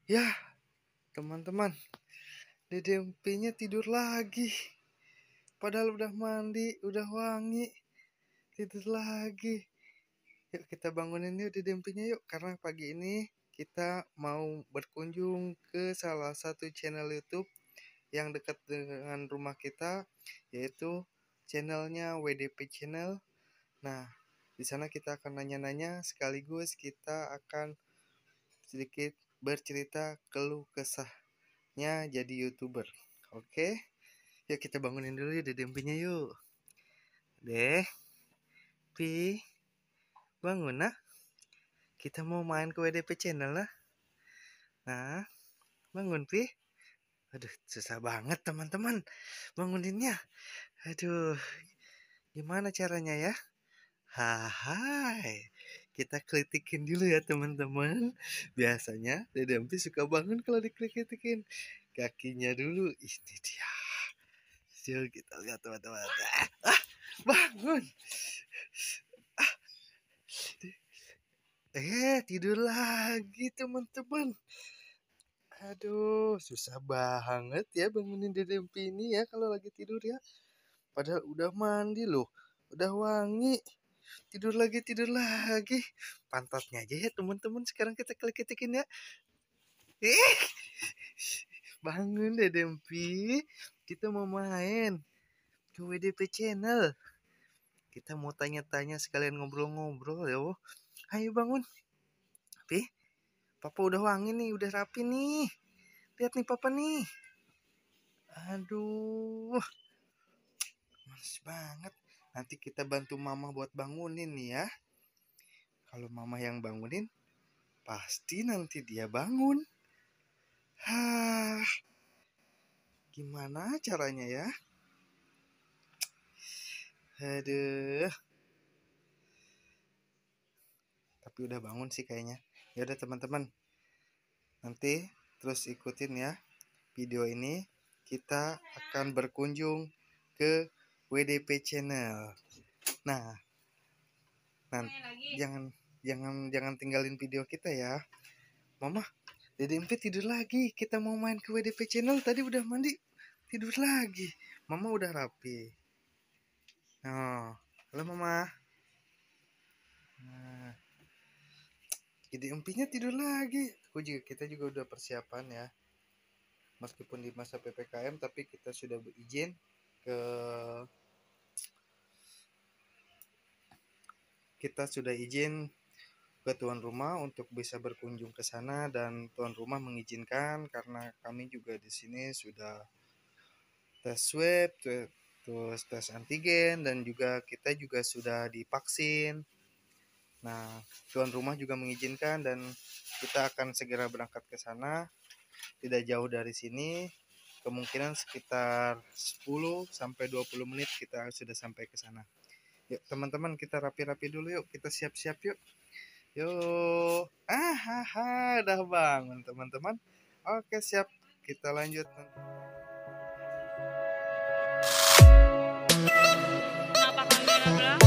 Ya, teman-teman, Dede Empinya tidur lagi. Padahal udah mandi, udah wangi, tidur lagi. Yuk kita bangunin yuk Dede Empinya yuk. Karena pagi ini kita mau berkunjung ke salah satu channel YouTube yang dekat dengan rumah kita, yaitu channelnya WDP Channel. Nah, di sana kita akan nanya-nanya sekaligus kita akan sedikit bercerita keluh kesahnya jadi YouTuber. Oke, yuk kita bangunin dulu ya Dede Empinya yuk. Deh, Pi, bangun nah. Kita mau main ke WDP Channel lah. Nah, bangun Pi. Aduh, susah banget teman-teman banguninnya. Aduh, gimana caranya ya? Hai, kita kritikin dulu ya teman-teman. Biasanya Dede Empi suka bangun kalau dikritikin. Kakinya dulu, ini dia. Yuk kita lihat teman-teman. Bangun. Tidur lagi teman-teman. Aduh, susah banget ya bangunin Dede Empi ini ya kalau lagi tidur ya. Padahal udah mandi loh, udah wangi. Tidur lagi, tidur lagi. Pantatnya aja ya teman-teman. Sekarang kita klik-klikin ya. Eh, bangun Dede Empi. Kita mau main ke WDP Channel. Kita mau tanya-tanya sekalian ngobrol-ngobrol ya. Ayo bangun. Pi, Papa udah wangi nih, udah rapi nih. Lihat nih Papa nih. Aduh, males banget. Nanti kita bantu Mama buat bangunin nih ya. Kalau Mama yang bangunin, pasti nanti dia bangun. Hah, gimana caranya ya? Aduh, tapi udah bangun sih kayaknya. Ya udah teman-teman, nanti terus ikutin ya video ini. Kita akan berkunjung ke WDP Channel. Nah, nanti jangan tinggalin video kita ya. Mama, Dede Empi tidur lagi. Kita mau main ke WDP Channel. Tadi udah mandi, tidur lagi. Mama udah rapi. Oh, halo Mama. Nah, Dede Empinya tidur lagi. Kita juga udah persiapan ya. Meskipun di masa PPKM, tapi kita sudah berizin ke izin ke tuan rumah untuk bisa berkunjung ke sana, dan tuan rumah mengizinkan karena kami juga di sini sudah tes swab, terus tes antigen, dan juga kita juga sudah divaksin. Nah, tuan rumah juga mengizinkan dan kita akan segera berangkat ke sana. Tidak jauh dari sini, kemungkinan sekitar 10 sampai 20 menit kita sudah sampai ke sana. Yuk teman-teman, kita rapi-rapi dulu yuk, kita siap-siap yuk. Yuk. Udah bangun teman-teman. Oke, siap. Kita lanjut. Kenapa kamera belakang?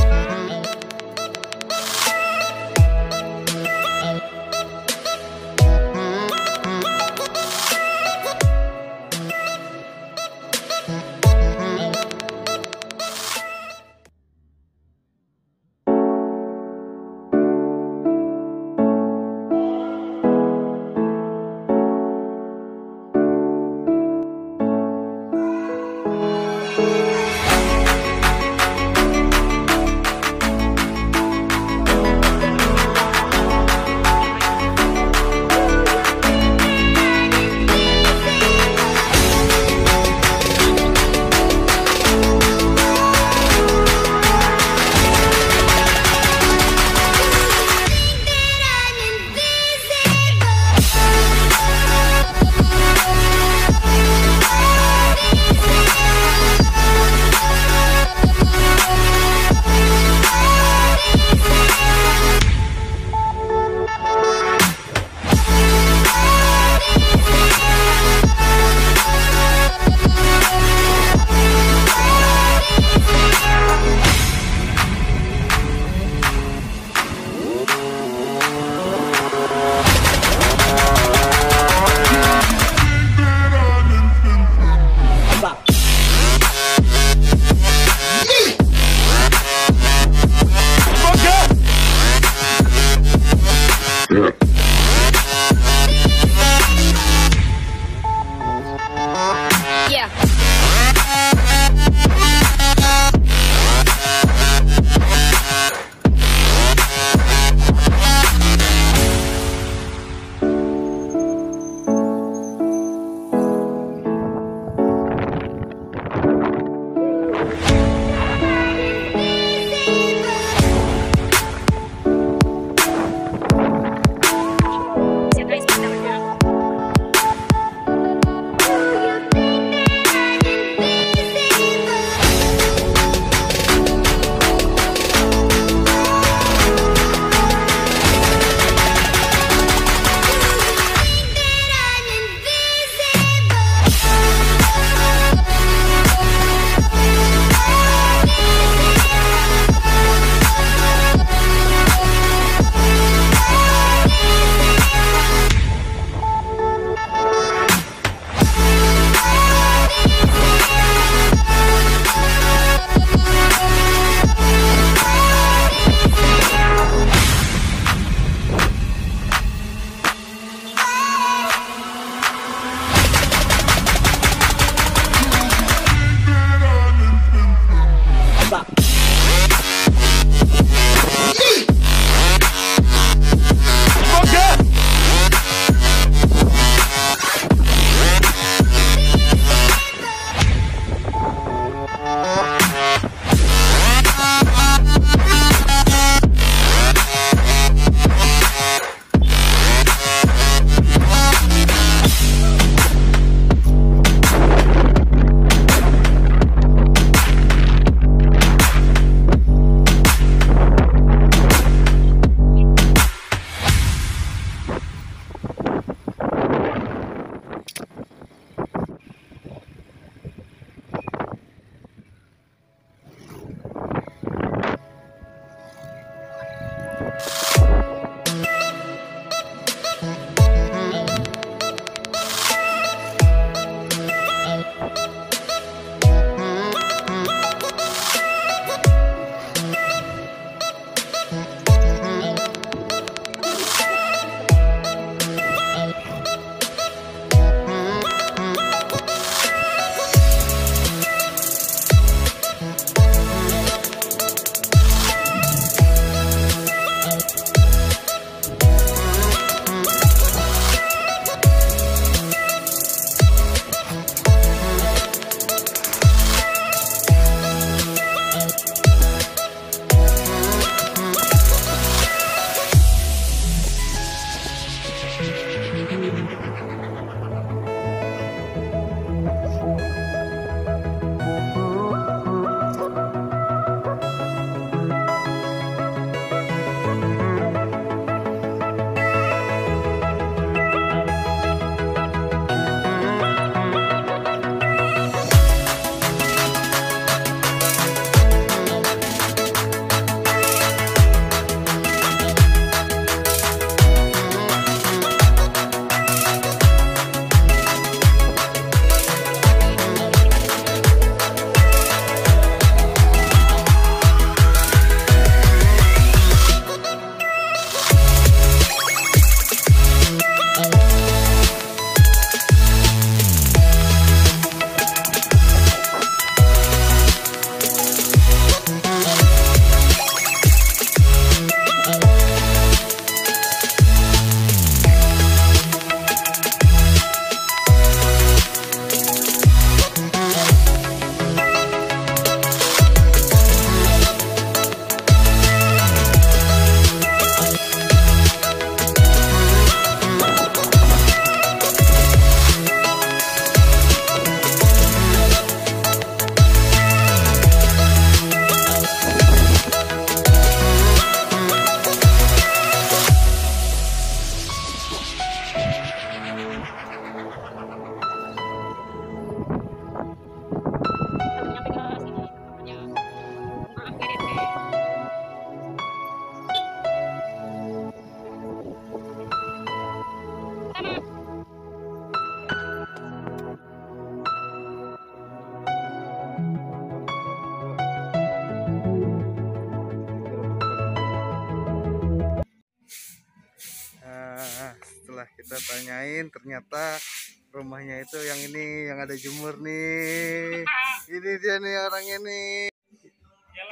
kita tanyain, ternyata rumahnya itu yang ini, yang ada jemur nih. Ini dia nih orangnya nih.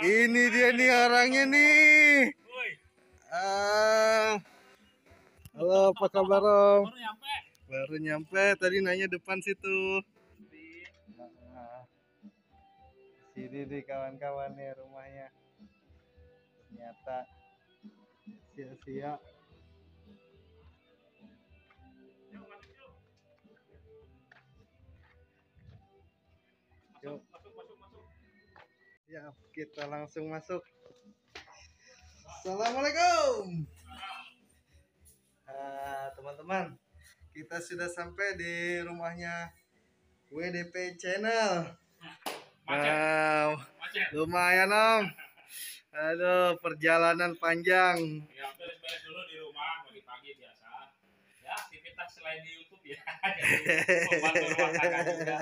Ini dia nih orangnya nih. Halo, apa kabar Om? Baru nyampe, tadi nanya depan situ. Nah, sini nih kawan-kawan nih rumahnya. Ternyata sia-sia. Yuk. Ya, kita langsung masuk. Assalamualaikum. Teman-teman, kita sudah sampai di rumahnya WDP Channel. Wow, lumayan Om. Aduh, perjalanan panjang. Ya, beres-beres dulu di rumah pagi-pagi biasa. Ya, aktivitas selain di YouTube ya. Jadi membantu rumah tangga juga.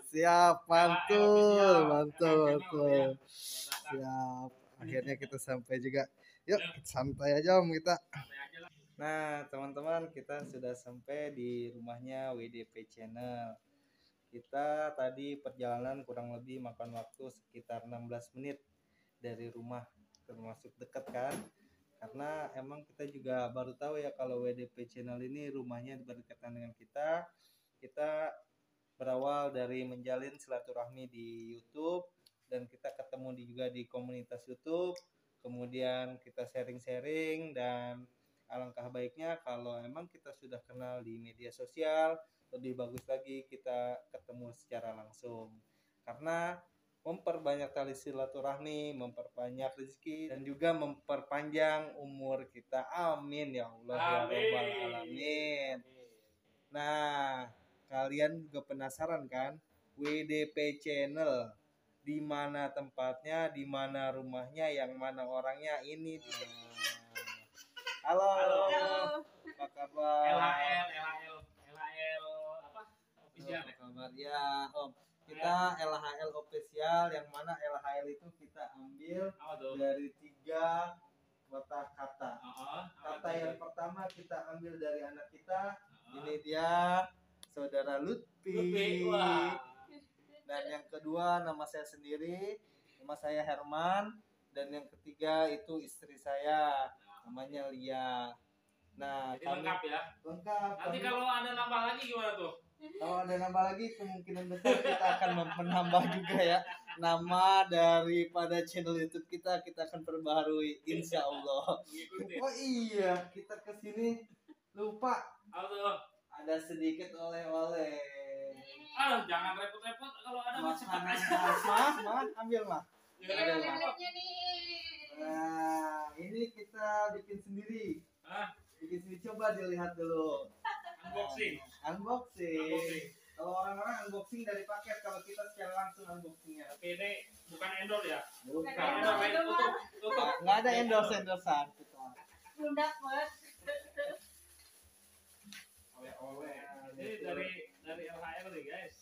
Siap, mantul, Ya, mantul, ya. mantul. Siap. Akhirnya kita sampai juga. Yuk, santai aja Om kita. Santai aja lah. Nah, teman-teman, kita sudah sampai di rumahnya WDP Channel. Kita tadi perjalanan kurang lebih makan waktu sekitar 16 menit dari rumah, termasuk dekat kan? Karena emang kita juga baru tahu ya kalau WDP Channel ini rumahnya berdekatan dengan kita. Kita berawal dari menjalin silaturahmi di YouTube dan kita ketemu juga di komunitas YouTube. Kemudian kita sharing-sharing dan alangkah baiknya kalau emang kita sudah kenal di media sosial, lebih bagus lagi kita ketemu secara langsung. Karena memperbanyak tali silaturahmi, memperbanyak rezeki dan juga memperpanjang umur kita. Amin ya Allah ya Rabbal alamin. Nah, kalian juga penasaran kan? WDP Channel, di mana tempatnya, di mana rumahnya, yang mana orangnya, ini dia. Halo. Apa kabar? LHL apa? Official. Apa kabar ya Om? Kita LHL official, yang mana LHL itu kita ambil dari 3 kata. Kata yang pertama kita ambil dari anak kita. Ini dia saudara Lutfi. Dan yang kedua nama saya sendiri, nama saya Herman. Dan yang ketiga itu istri saya, namanya Lia. Nah, jadi lengkap ya. Lengkap. Nanti kalau ada nambah lagi gimana tuh? Kalau ada nambah lagi kemungkinan besar kita akan menambah juga ya nama daripada channel YouTube kita akan perbaharui insya Allah. Oh iya, kita kesini lupa. Ada sedikit oleh-oleh. Jangan repot-repot, kalau ada Makanan khas, ambil mah. nih. Nah, ini kita bikin sendiri. Bikin sendiri, coba dilihat dulu. Unboxing. Kalau orang-orang unboxing dari paket, kalau kita secara langsung unboxingnya. Oke, ini bukan endorse ya? Bukan. Tutup. Nggak ada endorse-endorsean kita. Belum dapet. Oleh-oleh. Ini dari LHL nih guys.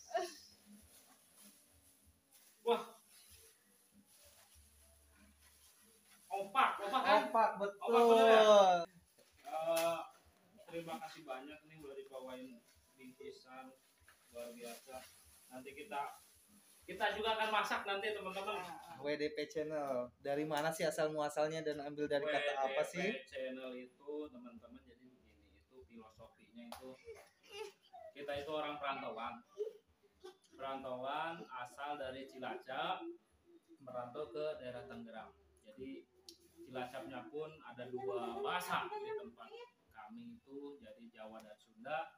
Wah. Opak kan? Opak, betul. Opak bener ya? Terima kasih banyak nih udah dibawain bingkisan luar biasa. Nanti kita juga akan masak nanti teman-teman. WDP Channel, dari mana sih asal muasalnya dan ambil dari kata apa sih? WDP Channel itu teman-teman jadi begini, itu filosofinya itu kita itu orang perantauan asal dari Cilacap merantau ke daerah Tangerang. Jadi Cilacapnya pun ada 2 bahasa di tempat kami itu, jadi Jawa dan Sunda.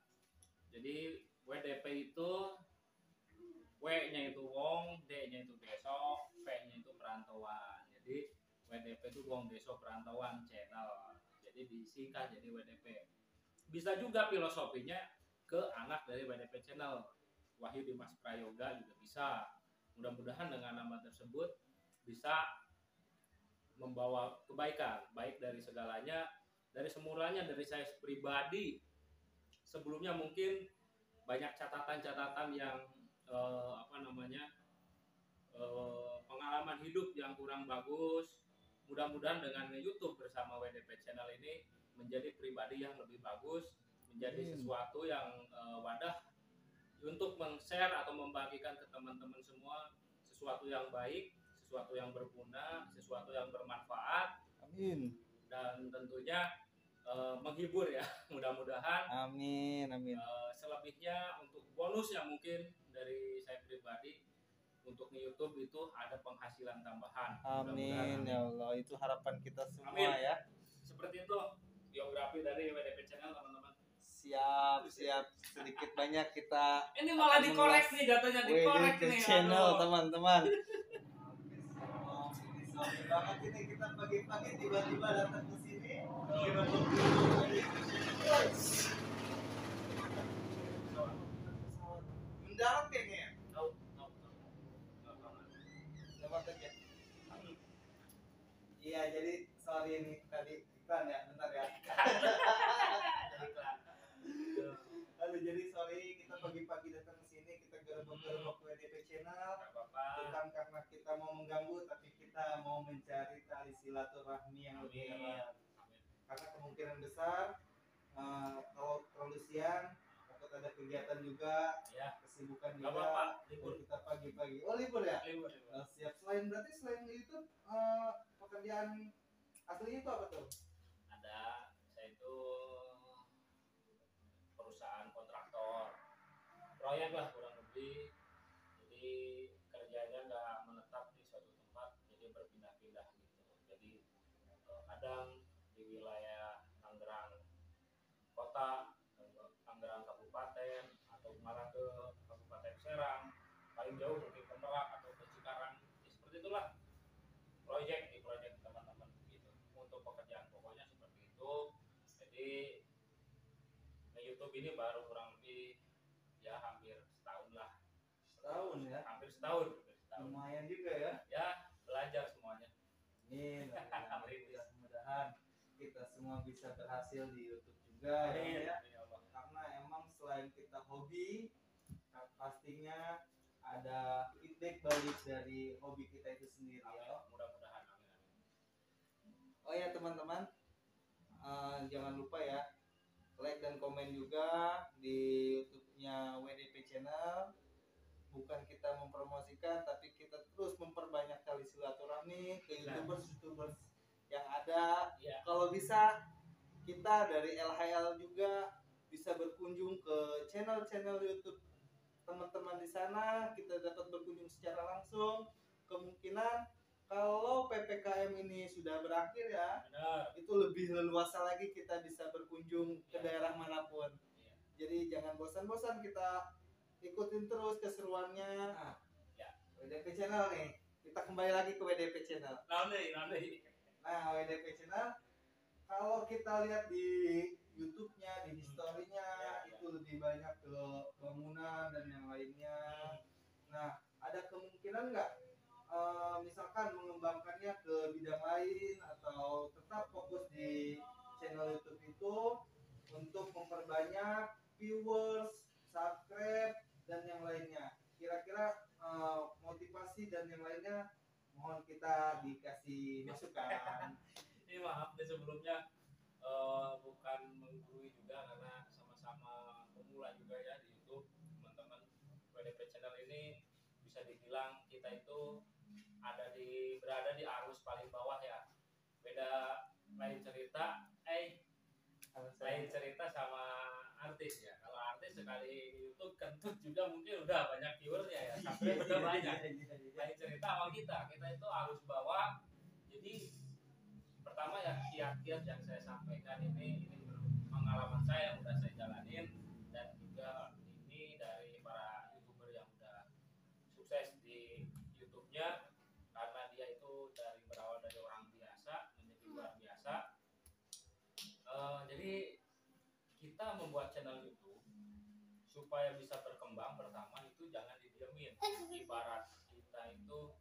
Jadi WDP itu W-nya itu wong, D-nya itu besok, P-nya itu perantauan. Jadi WDP itu wong deso perantauan channel. Jadi disingkat jadi WDP. Bisa juga filosofinya ke anak dari WDP Channel, Wahyu Dimas Prayoga juga bisa. Mudah-mudahan dengan nama tersebut bisa membawa kebaikan, baik dari segalanya, dari semulanya, dari saya pribadi. Sebelumnya mungkin banyak catatan-catatan yang pengalaman hidup yang kurang bagus. Mudah-mudahan dengan YouTube bersama WDP Channel ini menjadi pribadi yang lebih bagus menjadi Amin. sesuatu yang wadah untuk men-share atau membagikan ke teman-teman semua sesuatu yang baik, sesuatu yang berguna, sesuatu yang bermanfaat, Amin. dan tentunya menghibur ya. Mudah-mudahan Amin. Amin. selebihnya untuk bonusnya mungkin dari saya pribadi untuk di YouTube itu ada penghasilan tambahan. Amin Mudah-mudahan, ya Allah, itu harapan kita semua Amin. ya. Seperti itu biografi dari WDP Channel, teman-teman. Siap, sedikit banyak kita Ini malah akan dikorek mengulas nih, jatuhnya dikorek WDP nih. Channel, Aduh. teman-teman. Sorry banget ini kita pagi-pagi tiba-tiba datang ke sini. Mendarat kayaknya. Tahu. Lewat aja. Iya, jadi sorry ini tadi iklan ya, bentar ya. Aduh, jadi sorry kita pagi-pagi datang ke sini, kita gerbek-gerbek WDP Channel. Bukan karena kita mau mengganggu, tapi kita mau mencari tali silaturahmi yang lebih erat. Karena kemungkinan besar kalau terlalu siang takut ada kegiatan juga, Ya. kesibukan Nggak juga. apa-apa, libur. Kita pagi-pagi. Oh, libur ya? Libur. Siap. Selain itu pekerjaan aslinya itu apa tuh? Ada, saya itu perusahaan kontraktor proyek lah kurang lebih. Jadi kerjanya nggak menetap di suatu tempat, jadi berpindah-pindah gitu. Jadi kadang di wilayah Tangerang kota, Tangerang kabupaten, atau malah ke Kabupaten Serang, paling jauh mungkin ke Merak atau ke Cikarang. Ya, seperti itulah proyek teman-teman gitu. Untuk pekerjaan pokoknya seperti itu. Jadi YouTube ini baru kurang lebih ya hampir setahun lah. Setahun ya? Hampir setahun. Lumayan juga ya. Ya, belajar semuanya. Amin. Mudah-mudahan kita semua bisa berhasil di YouTube juga. Amin. Ya. Ya Allah. Karena emang selain kita hobi, pastinya ada feedback balik dari hobi kita itu sendiri. Amin. Ya. Mudah-mudahan. Amin. Oh ya teman-teman, jangan lupa ya like dan komen juga di YouTube-nya WDP Channel. Bukan kita mempromosikan, tapi kita terus memperbanyak tali silaturahmi ke YouTubers yang ada. Ya. Kalau bisa kita dari LHL juga bisa berkunjung ke channel-channel YouTube teman-teman di sana. Kita dapat berkunjung secara langsung. Kemungkinan kalau PPKM ini sudah berakhir ya, Benar. itu lebih leluasa lagi kita bisa berkunjung ke daerah manapun. Jadi jangan bosan-bosan, kita ikutin terus keseruannya. Nah, ya. WDP Channel nih, kita kembali lagi ke WDP Channel. Nanti. Nah, WDP Channel kalau kita lihat di YouTube-nya, di historinya, itu lebih banyak ke bangunan dan yang lainnya. Nah, ada kemungkinan nggak misalkan mengembangkannya ke bidang lain atau tetap fokus di channel YouTube itu untuk memperbanyak viewers, subscribe, dan yang lainnya. Kira-kira motivasi dan yang lainnya mohon kita dikasih masukan. Ini maaf nih sebelumnya bukan menggurui juga karena sama-sama pemula juga ya di YouTube, teman-teman. WDP Channel ini bisa dibilang kita itu berada di arus paling bawah ya. Beda lain cerita sama artis ya. Kalau artis sekali di YouTube kentut juga mungkin udah banyak viewersnya ya, sampai udah banyak. Lain cerita sama kita itu arus bawah. Jadi pertama ya kiat-kiat yang saya sampaikan ini pengalaman saya yang udah saya jalanin, dan juga ini dari para YouTuber yang udah sukses di YouTube-nya, karena dia itu berawal dari orang biasa menjadi luar biasa. Jadi kita membuat channel YouTube supaya bisa berkembang, pertama itu jangan didiemin. Ibarat kita itu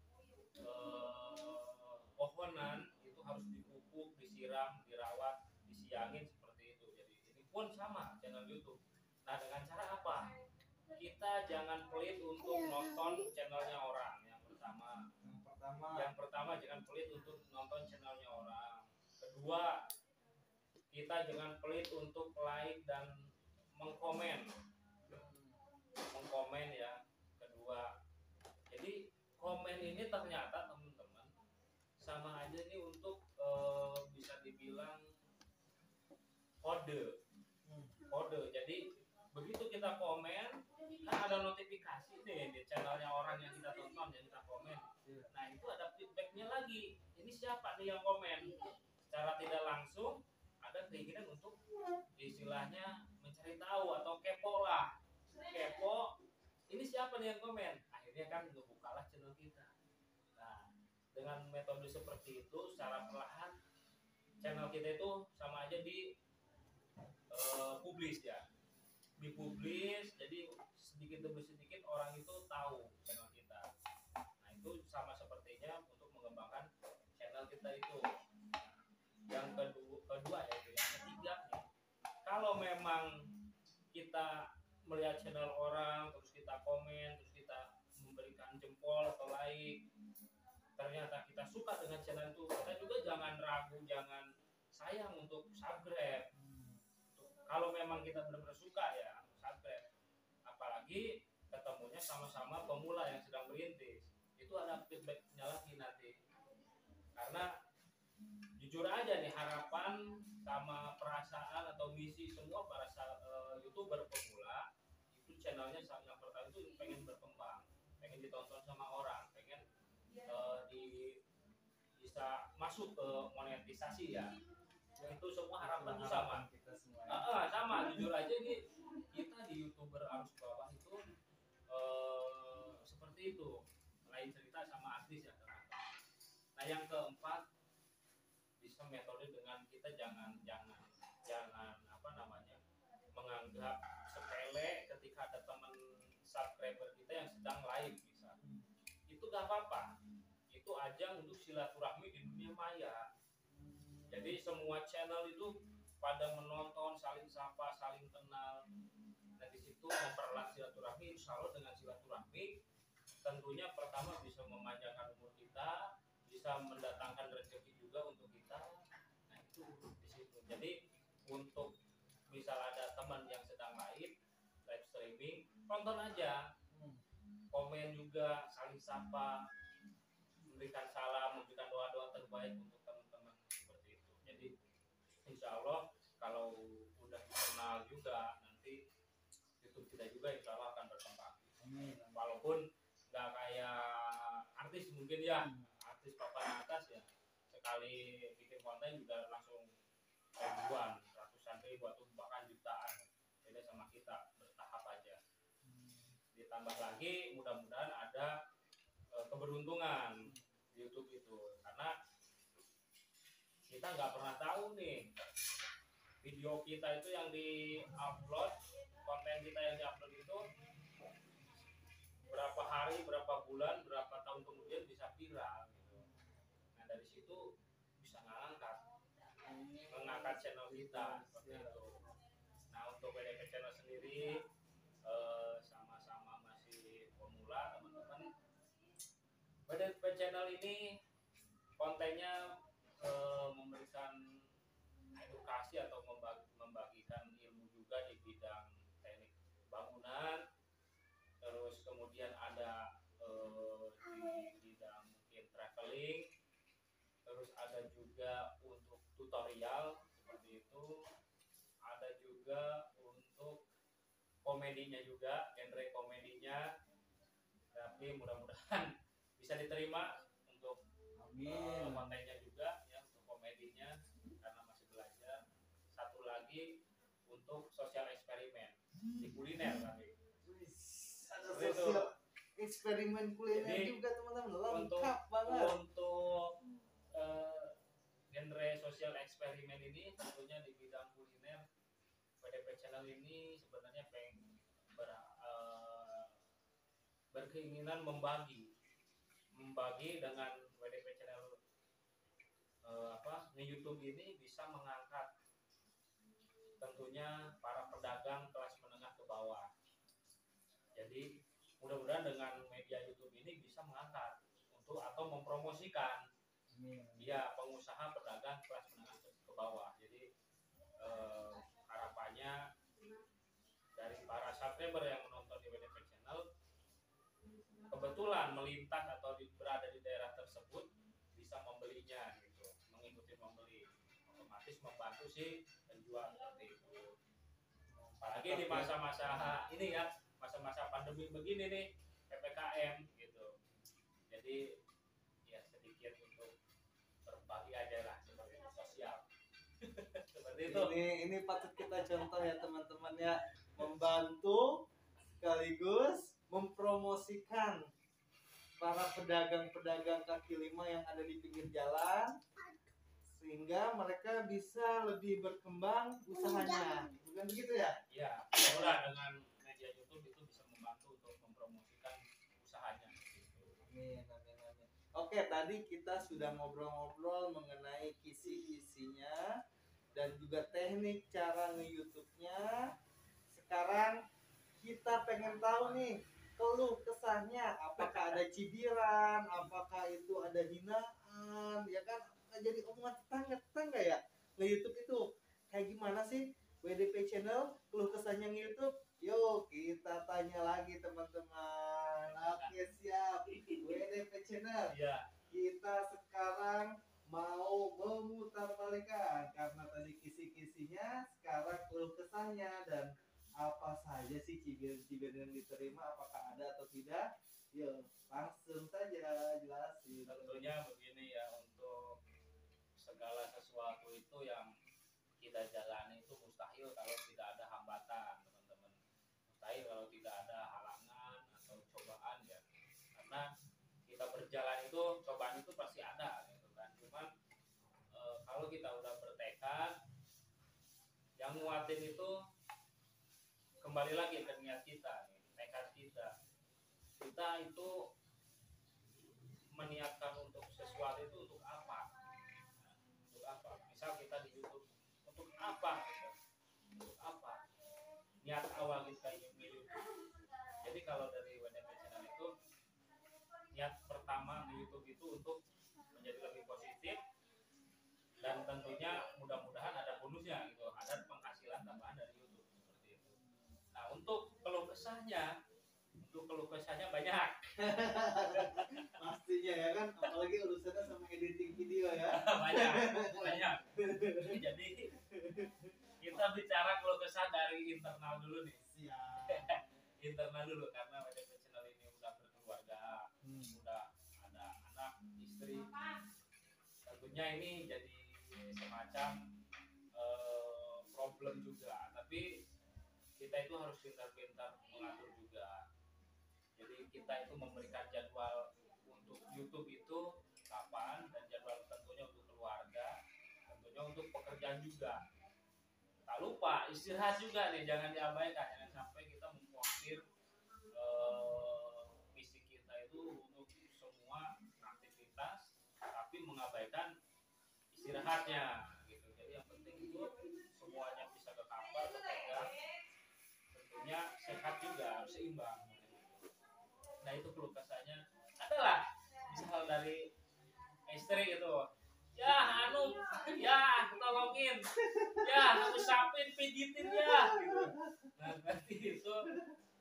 pohonan itu harus dipupuk, disiram, dirawat, disiangin seperti itu. Jadi ini pun sama channel YouTube. Nah, dengan cara apa? Kita jangan pelit untuk nonton channelnya orang. Yang pertama jangan pelit untuk nonton channelnya orang. Kedua, kita jangan pelit untuk like dan mengkomen ya. Kedua, jadi komen ini ternyata teman-teman sama aja ini untuk bisa dibilang kode. Jadi begitu kita komen kan ada notifikasi nih di channelnya orang yang kita tonton, yang kita komen. Nah itu ada feedbacknya lagi, ini siapa nih yang komen. Secara tidak langsung ada keinginan untuk istilahnya mencari tahu atau kepo lah, ini siapa nih yang komen. Akhirnya kan ngebukalah channel kita. Nah dengan metode seperti itu secara perlahan channel kita itu sama aja di publis ya, dipublis, jadi sedikit demi sedikit orang itu tahu channel kita. Nah itu sama sepertinya untuk mengembangkan channel kita itu. Yang kedua ya, yang ketiga nih, kalau memang kita melihat channel orang terus kita komen, terus kita memberikan jempol atau like, ternyata kita suka dengan channel itu, kita juga jangan ragu, jangan sayang untuk subscribe. Kalau memang kita benar-benar suka ya subscribe, apalagi ketemunya sama-sama pemula yang sedang merintis, itu ada feedbacknya lagi nanti. Karena jujur aja nih, harapan sama perasaan atau misi semua para YouTuber pemula itu channelnya yang pertama itu pengen berkembang, pengen ditonton sama orang, pengen bisa masuk ke monetisasi ya. Itu semua harapan itu sama. Sama, jujur aja ini kita di YouTuber arus bawah itu seperti itu. Lain cerita sama artis ya teman-teman. Nah yang keempat, bisa metode dengan kita jangan apa namanya, menganggap sepele ketika ada teman subscriber kita yang sedang live bisa. Itu gak apa-apa. Itu ajang untuk silaturahmi di dunia maya. Jadi semua channel itu pada menonton, saling sapa, saling kenal. Nah di situ mempererat silaturahmi. Insya Allah dengan silaturahmi tentunya pertama bisa memanjangkan umur kita, bisa mendatangkan rezeki juga untuk kita. Nah itu di situ. Jadi untuk misal ada teman yang sedang live streaming, tonton aja, komen juga, saling sapa, memberikan salam, memberikan doa-doa terbaik untuk teman-teman seperti itu. Jadi insya Allah kalau udah dikenal juga nanti YouTube kita juga insya Allah akan berkembang. Walaupun nggak kayak artis mungkin ya, artis papan atas ya, sekali bikin konten juga langsung ribuan, ratusan ribu atau bahkan jutaan. Beda sama kita, bertahap aja. Ditambah lagi mudah-mudahan ada keberuntungan di YouTube itu, karena kita nggak pernah tahu nih video kita itu yang di-upload, konten kita yang di-upload itu berapa hari, berapa bulan, berapa tahun kemudian bisa viral gitu. Nah dari situ bisa mengangkat channel kita seperti itu. Nah untuk WDP channel sendiri sama-sama masih pemula teman-teman. WDP channel ini kontennya memberikan edukasi atau membagikan ilmu juga di bidang teknik bangunan, terus kemudian ada di bidang mungkin traveling, terus ada juga untuk tutorial seperti itu, ada juga untuk komedinya juga, genre komedinya. Tapi mudah-mudahan bisa diterima untuk kontennya juga ya, untuk komedinya karena masih belajar. Satu lagi untuk sosial eksperimen di kuliner tapi ada sosial eksperimen kuliner. Jadi, juga teman-teman lengkap banget untuk genre sosial eksperimen ini tentunya di bidang kuliner. WDP channel ini sebenarnya berkeinginan membagi dengan WDP channel YouTube ini bisa mengangkat tentunya para pedagang kelas menengah ke bawah. Jadi mudah-mudahan dengan media YouTube ini bisa mengangkat untuk atau mempromosikan ya pengusaha pedagang kelas menengah ke bawah. Jadi harapannya subscriber yang menonton di WDP Channel kebetulan melintas atau berada di daerah tersebut bisa membelinya gitu, mengikuti membeli, otomatis membantu si penjual seperti itu. Apalagi di masa-masa ini ya, masa-masa pandemi begini nih, PPKM gitu. Jadi ya sedikit untuk berbagi aja lah sebagai sosial. Seperti itu. Ini patut kita contoh ya teman-teman ya, membantu sekaligus mempromosikan para pedagang-pedagang kaki lima yang ada di pinggir jalan sehingga mereka bisa lebih berkembang usahanya, bukan begitu ya? Ya, mudah dengan media YouTube itu bisa membantu untuk mempromosikan usahanya. Gitu. Amin, amin, amin. Oke, tadi kita sudah ngobrol-ngobrol mengenai kisi-kisinya dan juga teknik cara nge-YouTube-nya. Sekarang kita pengen tahu nih keluh kesahnya, apakah ada cibiran, apakah itu ada hinaan, ya kan? Jadi omongan tetangga ya nge-YouTube itu kayak gimana sih? WDP Channel keluh kesahnya nge-YouTube. Yuk kita tanya lagi teman-teman. Oke siap, WDP Channel. Iya. Kita sekarang mau memutarbalikkan karena tadi kisi-kisinya, sekarang keluh kesahnya dan apa saja sih cibiran-cibiran yang diterima, apakah ada atau tidak. Yuk langsung saja jelasin. Tentunya begini ya, untuk segala sesuatu itu yang kita jalani itu mustahil kalau tidak ada hambatan, teman-teman. Mustahil kalau tidak ada halangan atau cobaan ya. Karena kita berjalan itu cobaan itu pasti ada gitu kan. Cuman kalau kita udah bertekad, yang nguatin itu kembali lagi ke niat kita, tekad kita. Kita itu meniatkan untuk sesuatu itu untuk apa? Untuk apa? Misal kita di YouTube, untuk apa? Untuk apa? Niat awal kita ingin YouTube. Jadi kalau dari WDP Channel itu, niat pertama di YouTube itu untuk menjadi lebih positif dan tentunya mudah-mudahan ada bonusnya gitu, ada penghasilan tambahan dari YouTube seperti itu. Nah, untuk keluh kesahnya banyak. Pastinya ya kan, apalagi urusannya sama editing video ya. banyak. Jadi kita bicara keluh kesah dari internal dulu nih. Siap. Internal dulu karena WDP Channel ini udah berkeluarga, udah ada anak, istri. Tentunya ini jadi semacam problem juga, tapi kita itu harus pintar-pintar mengatur juga. Jadi kita itu memberikan jadwal untuk YouTube itu kapan, dan jadwal tentunya untuk keluarga, tentunya untuk pekerjaan juga. Tak lupa istirahat juga nih, jangan diabaikan, jangan sampai kita memforsir misi kita itu untuk semua aktivitas tapi mengabaikan istirahatnya gitu. Jadi yang penting itu semuanya bisa ke-cover, kepegang, tentunya sehat juga, harus seimbang. Nah itu keluh kesahnya adalah misal dari istri gitu, ya anu, ya tolongin, ya usapin, pijitin ya gitu. Nah berarti itu,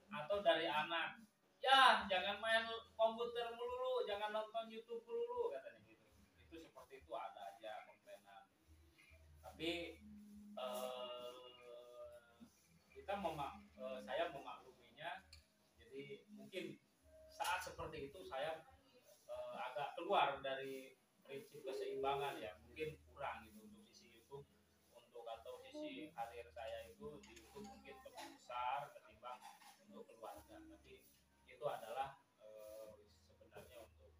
atau dari anak, ya jangan main komputer melulu, jangan nonton YouTube melulu katanya gitu. Itu seperti itu ada aja komplainan. Tapi saya memakluminya. Jadi mungkin saat seperti itu saya agak keluar dari prinsip keseimbangan ya, mungkin kurang gitu untuk sisi YouTube, atau sisi karir saya itu di YouTube mungkin lebih besar ketimbang untuk keluarga. Tapi itu adalah sebenarnya untuk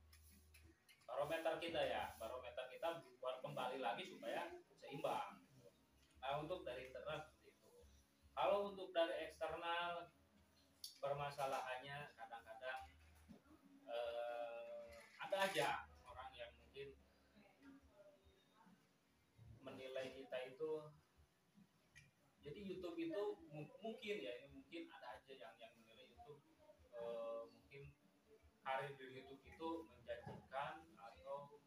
barometer kita ya, barometer kita buat kembali lagi supaya seimbang. Nah untuk dari internal seperti itu. Kalau untuk dari eksternal, permasalahannya kadang-kadang ada aja orang yang mungkin menilai kita itu, jadi YouTube itu mungkin ya, ini mungkin ada aja yang menilai YouTube mungkin karir di YouTube itu menjanjikan atau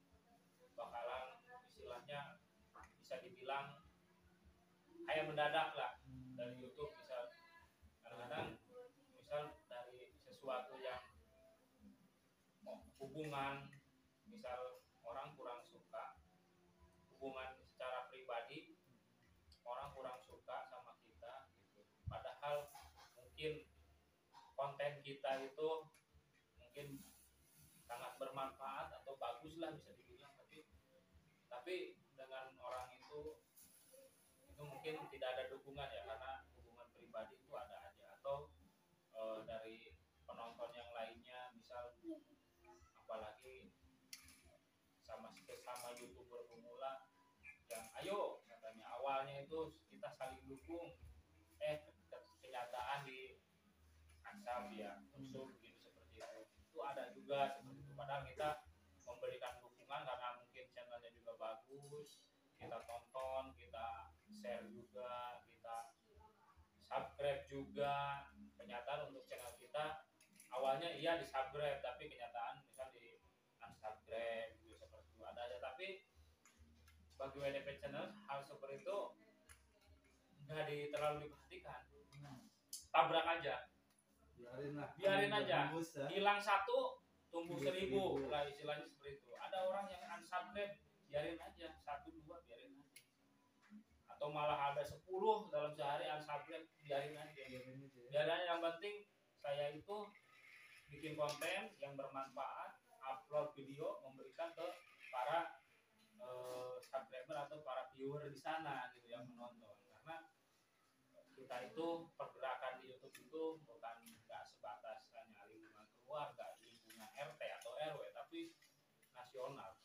bakalan istilahnya bisa dibilang kayak mendadak lah dari YouTube. Bisa kadang-kadang hubungan, misal orang kurang suka, hubungan secara pribadi orang kurang suka sama kita gitu. Padahal mungkin konten kita itu mungkin sangat bermanfaat atau bagus lah bisa dibilang, tapi dengan orang itu mungkin tidak ada dukungan ya, karena hubungan pribadi itu ada aja, atau dari penonton yang lainnya, misal apalagi sama YouTuber pemula yang ayo katanya awalnya itu kita saling dukung, kenyataan di asam ya musuh gitu, seperti itu ada juga seperti itu. Padahal kita memberikan dukungan karena mungkin channelnya juga bagus, kita tonton, kita share juga, kita subscribe juga. Kenyataan untuk channel kita awalnya iya di subscribe, tapi kenyataan misal di unsubscribe gitu, seperti itu ada aja. Tapi bagi WDP channel hal seperti itu nggak terlalu diperhatikan, tabrak aja, biarin aja, hilang satu tumbuh 1000 lah, istilahnya seperti itu. Ada orang yang unsubscribe, biarin aja, 1-2 biarin aja, atau malah ada 10 dalam sehari unsubscribe, biarin aja. Yang penting saya itu bikin konten yang bermanfaat, upload video, memberikan ke para subscriber atau para viewer di sana gitu yang menonton. Karena kita itu pergerakan di YouTube itu bukan nggak sebatas hanya lingkungan keluarga, lingkungan RT atau RW, tapi nasional,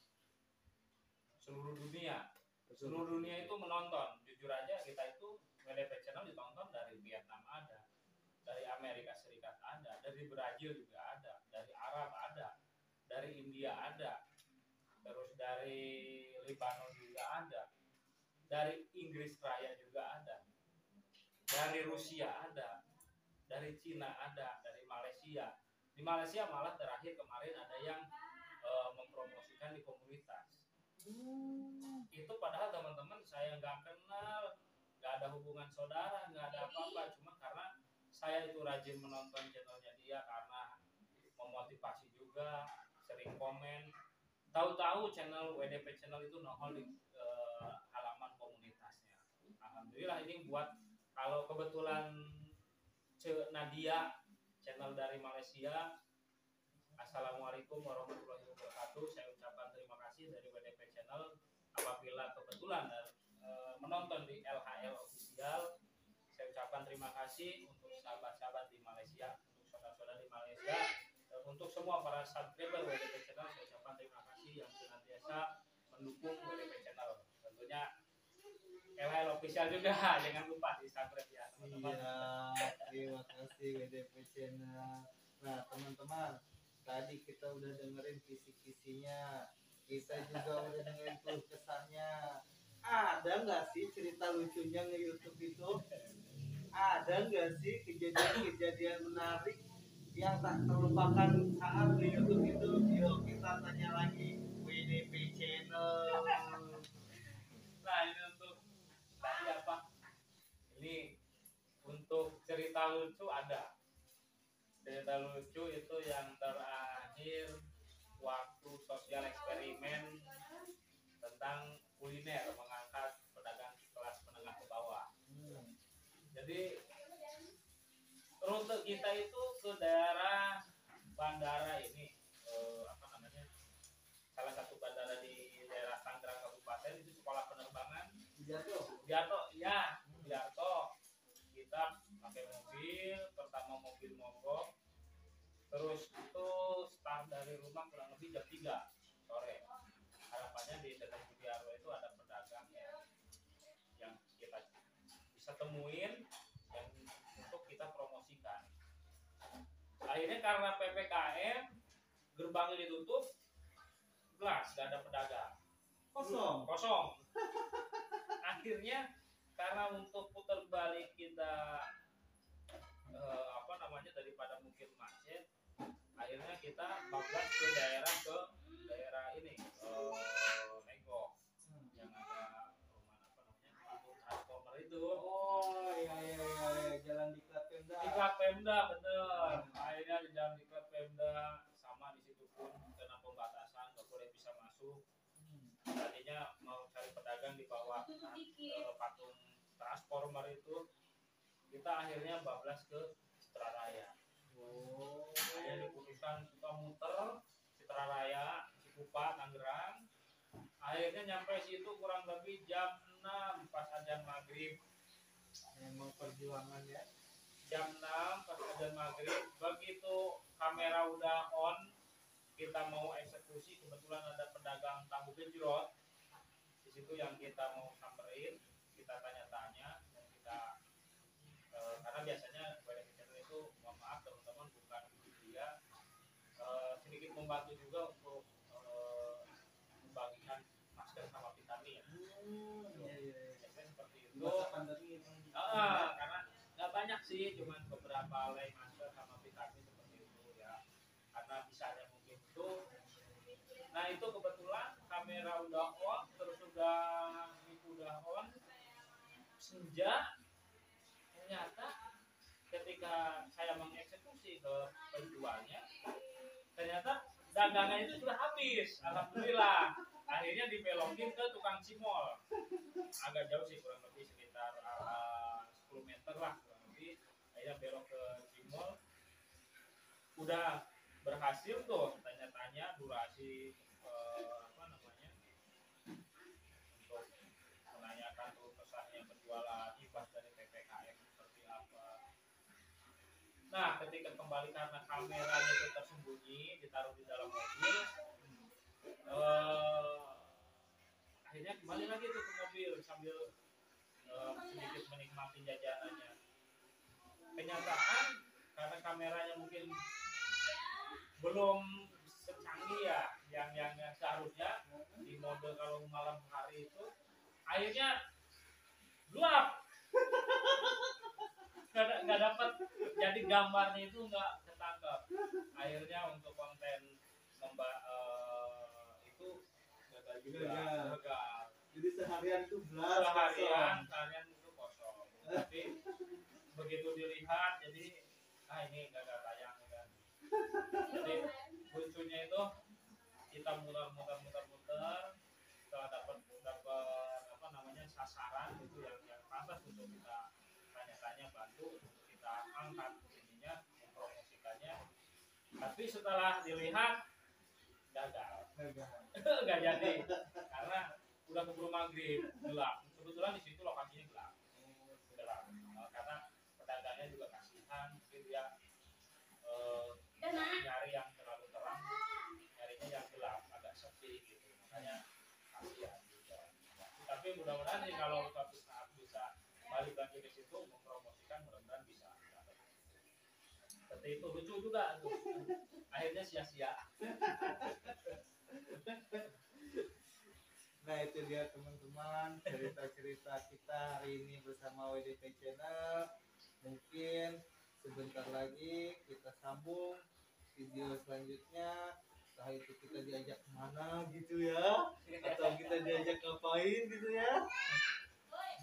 seluruh dunia itu menonton. Jujur aja, kita itu WDP channel ditonton dari Vietnam ada, dari Amerika Serikat ada, dari Brazil juga ada, dari Arab ada, dari India ada, terus dari Lebanon juga ada, dari Inggris Raya juga ada, dari Rusia ada, dari Cina ada, dari Malaysia. Di Malaysia malah terakhir kemarin ada yang mempromosikan di komunitas. Itu padahal teman-teman saya nggak kenal, nggak ada hubungan saudara, nggak ada apa-apa, cuma karena saya itu rajin menonton channelnya dia, karena memotivasi juga, sering komen. Tahu-tahu channel WDP channel itu nongol di halaman komunitasnya. Alhamdulillah ini buat, kalau kebetulan Nadia channel dari Malaysia, Assalamualaikum warahmatullahi wabarakatuh. Saya ucapkan terima kasih dari WDP channel apabila kebetulan menonton di LHL Official. Saya ucapkan terima kasih untuk sahabat-sahabat di Malaysia, untuk saudara-saudara di Malaysia, dan untuk semua para subscriber WDP channel. Saya ucapkan terima kasih yang senantiasa mendukung WDP channel. Tentunya LHL Official juga jangan lupa di subscribe ya teman-teman. Iya, terima kasih WDP channel. Nah teman-teman, tadi kita udah dengerin kisi-kisinya, kita juga udah dengerin keluh kesahnya. Ada nggak sih cerita lucunya nge-YouTube itu? Ada nggak sih kejadian-kejadian menarik yang tak terlupakan saat nge-YouTube itu? Yuk kita tanya lagi WDP channel. Nah ini untuk tadi apa? Ini untuk cerita lucu ada. Cerita lucu itu yang terakhir waktu sosial eksperimen tentang kuliner, mengangkat pedagang kelas menengah ke bawah. Jadi rute kita itu ke daerah bandara ini, apa namanya, salah satu bandara di daerah Tangerang Kabupaten, itu sekolah penerbangan Biarto ya, Biarto. Kita pakai mobil, pertama mobil mogok, terus itu start dari rumah kurang lebih jam 3 sore. Harapannya di dekat Biarto itu ada pedagang yang kita bisa temuin dan untuk kita promosikan. Akhirnya karena PPKM gerbangnya ditutup, jelas gak ada pedagang, kosong. Akhirnya karena untuk putar balik kita apa namanya, daripada mungkin macet, akhirnya kita bablas ke daerah ini, Megok, yang ada rumah apa namanya, lampu transformer itu. Oh iya, jalan Diklat Pemda. Diklat Pemda, bener. Akhirnya di jalan Diklat Pemda, sama di situ pun kenapa Transformer itu kita akhirnya bablas ke Citra Raya. Akhirnya diputuskan kita muter Citra Raya, Cikupa, Tangerang. Akhirnya nyampe situ kurang lebih jam 6 pas adzan maghrib. Memang perjuangan ya. Jam 6 pas adzan maghrib, begitu kamera udah on, kita mau eksekusi, kebetulan ada pedagang tahu gejrot di situ yang kita mau samperin, kita tanya-tanya, dan kita karena biasanya WDP Channel itu, mohon maaf teman-teman, bukan dia sedikit membantu juga untuk membagikan masker sama vitamin. Biasanya seperti itu. Masa pandemi emang Karena nggak banyak sih, cuman beberapa lay masker sama vitamin seperti itu ya. Karena bisanya mungkin itu. Nah itu kebetulan kamera udah on, terus udah on, senja. Ternyata ketika saya mengeksekusi ke penjualnya, ternyata dagangan itu sudah habis. Alhamdulillah. Akhirnya dibelokin ke tukang cimol. Agak jauh sih, kurang lebih sekitar 10 meter lah kurang lebih. Akhirnya belok ke cimol. Udah berhasil tuh tanya-tanya durasi untuk menanyakan tuh kesannya penjualan ibas dari PPKM seperti apa. Nah, ketika kembali karena kameranya itu tersembunyi, ditaruh di dalam mobil, akhirnya kembali lagi tuh ke mobil sambil sedikit menikmati jajanannya. Kenyataan karena kameranya mungkin belum secanggih ya yang seharusnya di mode kalau malam hari itu, akhirnya gelap. Nggak dapat, jadi gambarnya itu nggak ketangkep. Akhirnya untuk konten itu gagal juga. Gagal. Jadi seharian itu belas Seharian itu kosong. Tapi begitu dilihat, jadi ini gagal tayang kan. Jadi lucunya itu kita muter, setelah dapat apa namanya sasaran itu yang pantas untuk kita tanya-tanya, bantu untuk kita angkat ininya, mempromosikannya. Tapi setelah dilihat gagal. Nggak jadi karena udah keburu maghrib, gelap. Kebetulan di situ lokasinya gelap. Karena pedagangnya juga kasihan, mungkin dia nyari yang terlalu terang, nyarinya yang gelap, agak sepi gitu. Makanya kasihan juga. Tapi mudah-mudahan sih kalau suatu saat bisa balik lagi ke situ mempromosikan, mudah-mudahan bisa. Seperti itu, lucu juga tuh. Akhirnya sia-sia. Nah itu dia teman-teman, cerita-cerita kita hari ini bersama WDP Channel. Mungkin sebentar lagi kita sambung video selanjutnya. Entah itu kita diajak kemana gitu ya, atau kita diajak ngapain gitu ya.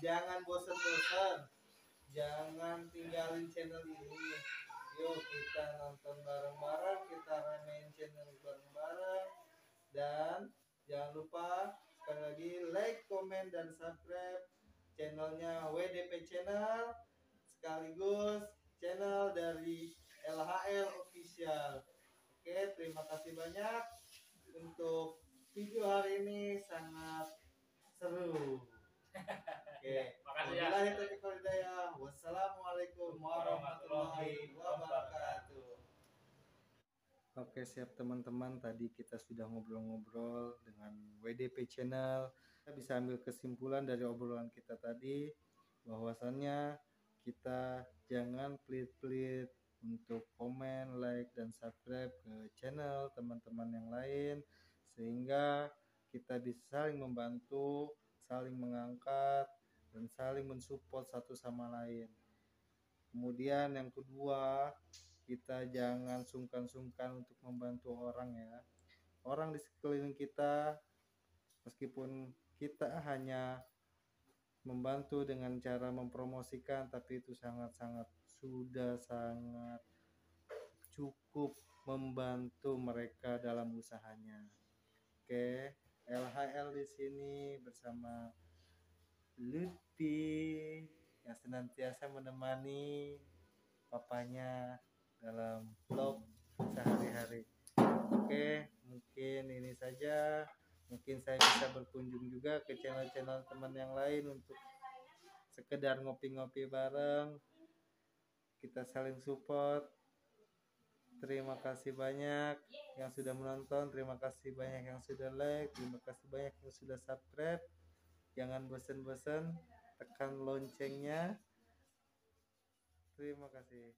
Jangan bosan-bosan, jangan tinggalin channel ini. Yuk kita nonton bareng-bareng, kita ramein channel bareng-bareng. Dan jangan lupa sekali lagi like, komen, dan subscribe channelnya WDP Channel, sekaligus channel dari LHL Official. Oke, terima kasih banyak untuk video hari ini, sangat seru. Oke, Makasih ya. Wassalamualaikum warahmatullahi wabarakatuh. Oke, siap teman-teman, tadi kita sudah ngobrol-ngobrol dengan WDP Channel. Kita bisa ambil kesimpulan dari obrolan kita tadi bahwasannya kita jangan pelit-pelit untuk komen, like, dan subscribe ke channel teman-teman yang lain, sehingga kita bisa saling membantu, saling mengangkat, dan saling mensupport satu sama lain. Kemudian yang kedua, kita jangan sungkan-sungkan untuk membantu orang ya. Orang di sekeliling kita, meskipun kita hanya membantu dengan cara mempromosikan, tapi itu sangat-sangat cukup membantu mereka dalam usahanya. Oke, LHL di sini bersama Lutfi. yang senantiasa menemani papanya dalam vlog sehari-hari. Oke, mungkin ini saja. Mungkin saya bisa berkunjung juga ke channel-channel teman yang lain untuk sekedar ngopi-ngopi bareng. Kita saling support. Terima kasih banyak yang sudah menonton, terima kasih banyak yang sudah like, terima kasih banyak yang sudah subscribe. Jangan bosan-bosan tekan loncengnya. Terima kasih.